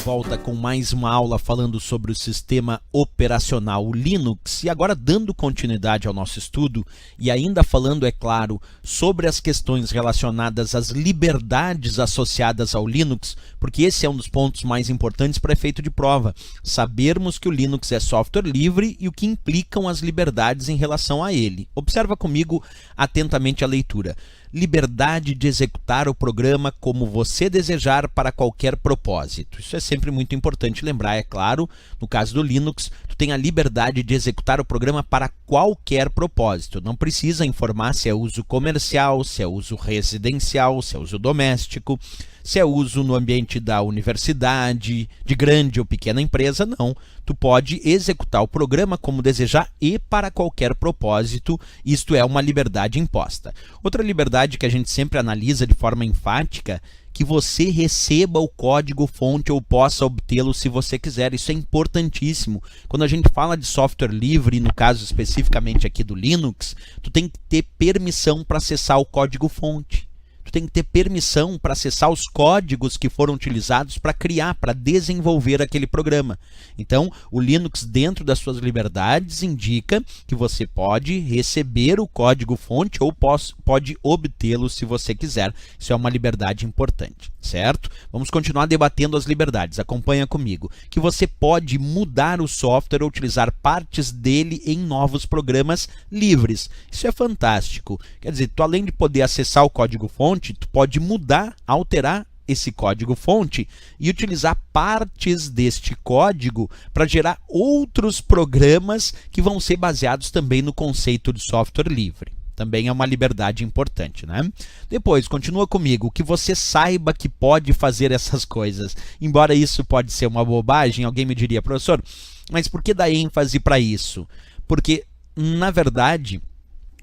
volta com mais uma aula falando sobre o sistema operacional Linux e agora dando continuidade ao nosso estudo e ainda falando, é claro, sobre as questões relacionadas às liberdades associadas ao Linux, porque esse é um dos pontos mais importantes para efeito de prova, sabermos que o Linux é software livre e o que implicam as liberdades em relação a ele. Observa comigo atentamente a leitura. Liberdade de executar o programa como você desejar para qualquer propósito. Isso é sempre muito importante lembrar, é claro, no caso do Linux, tu tem a liberdade de executar o programa para qualquer propósito. Não precisa informar se é uso comercial, se é uso residencial, se é uso doméstico, se é uso no ambiente da universidade, de grande ou pequena empresa, não. Tu pode executar o programa como desejar e para qualquer propósito, isto é uma liberdade imposta. Outra liberdade que a gente sempre analisa de forma enfática, que você receba o código-fonte ou possa obtê-lo se você quiser. Isso é importantíssimo. Quando a gente fala de software livre, no caso especificamente aqui do Linux, tu tem que ter permissão para acessar o código-fonte. Tu tem que ter permissão para acessar os códigos que foram utilizados para criar, para desenvolver aquele programa. Então, o Linux, dentro das suas liberdades, indica que você pode receber o código-fonte ou pode obtê-lo se você quiser. Isso é uma liberdade importante, certo? Vamos continuar debatendo as liberdades. Acompanha comigo. Que você pode mudar o software ou utilizar partes dele em novos programas livres. Isso é fantástico. Quer dizer, tu além de poder acessar o código-fonte, tu pode mudar, alterar esse código-fonte e utilizar partes deste código para gerar outros programas que vão ser baseados também no conceito de software livre. Também é uma liberdade importante, né? Depois, continua comigo, que você saiba que pode fazer essas coisas. Embora isso pode ser uma bobagem, alguém me diria, professor, mas por que dar ênfase para isso? Porque, na verdade,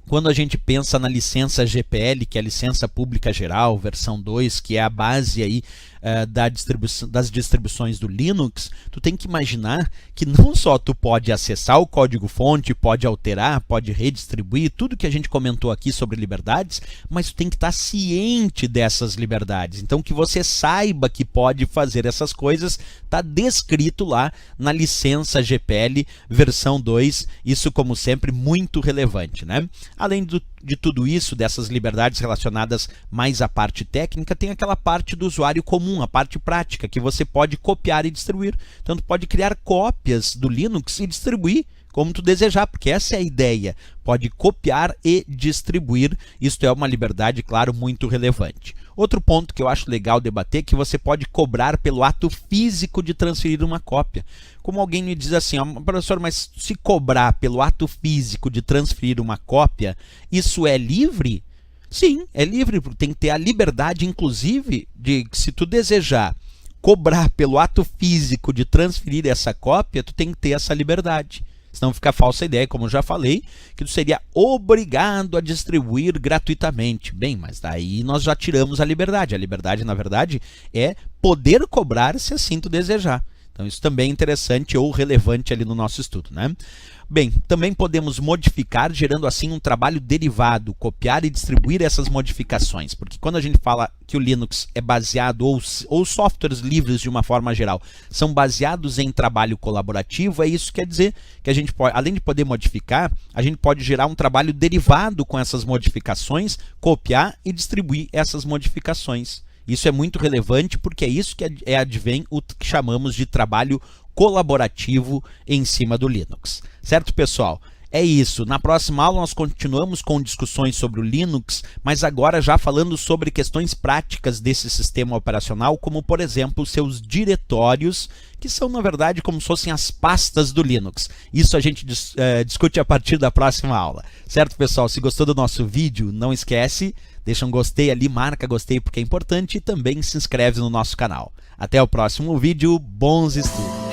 quando a gente pensa na licença GPL, que é a licença pública geral, versão 2, que é a base aí, das distribuições do Linux, tu tem que imaginar que não só tu pode acessar o código-fonte, pode alterar, pode redistribuir, tudo que a gente comentou aqui sobre liberdades, mas tu tem que estar ciente dessas liberdades. Então, que você saiba que pode fazer essas coisas, está descrito lá na licença GPL versão 2, isso como sempre muito relevante, né? Além de tudo isso, dessas liberdades relacionadas mais à parte técnica, tem aquela parte do usuário comum, a parte prática, que você pode copiar e distribuir. Então, tu pode criar cópias do Linux e distribuir como tu desejar, porque essa é a ideia. Pode copiar e distribuir. Isto é uma liberdade, claro, muito relevante. Outro ponto que eu acho legal debater é que você pode cobrar pelo ato físico de transferir uma cópia. Como alguém me diz assim, professor, mas se cobrar pelo ato físico de transferir uma cópia, isso é livre? Sim, é livre, porque tem que ter a liberdade, inclusive, de que se tu desejar cobrar pelo ato físico de transferir essa cópia, tu tem que ter essa liberdade. Senão fica a falsa ideia, como eu já falei, que tu seria obrigado a distribuir gratuitamente. Bem, mas daí nós já tiramos a liberdade. A liberdade, na verdade, é poder cobrar se assim tu desejar. Então isso também é interessante ou relevante ali no nosso estudo, né? Bem, também podemos modificar, gerando assim um trabalho derivado, copiar e distribuir essas modificações. Porque quando a gente fala que o Linux é baseado, ou softwares livres de uma forma geral, são baseados em trabalho colaborativo, é isso que quer dizer que a gente pode, além de poder modificar, a gente pode gerar um trabalho derivado com essas modificações, copiar e distribuir essas modificações. Isso é muito relevante porque é isso que advém o que chamamos de trabalho colaborativo em cima do Linux. Certo, pessoal? É isso. Na próxima aula nós continuamos com discussões sobre o Linux, mas agora já falando sobre questões práticas desse sistema operacional, como por exemplo os seus diretórios, que são na verdade como se fossem as pastas do Linux. Isso a gente discute a partir da próxima aula. Certo, pessoal? Se gostou do nosso vídeo, não esquece, deixa um gostei ali, marca gostei porque é importante e também se inscreve no nosso canal. Até o próximo vídeo, bons estudos!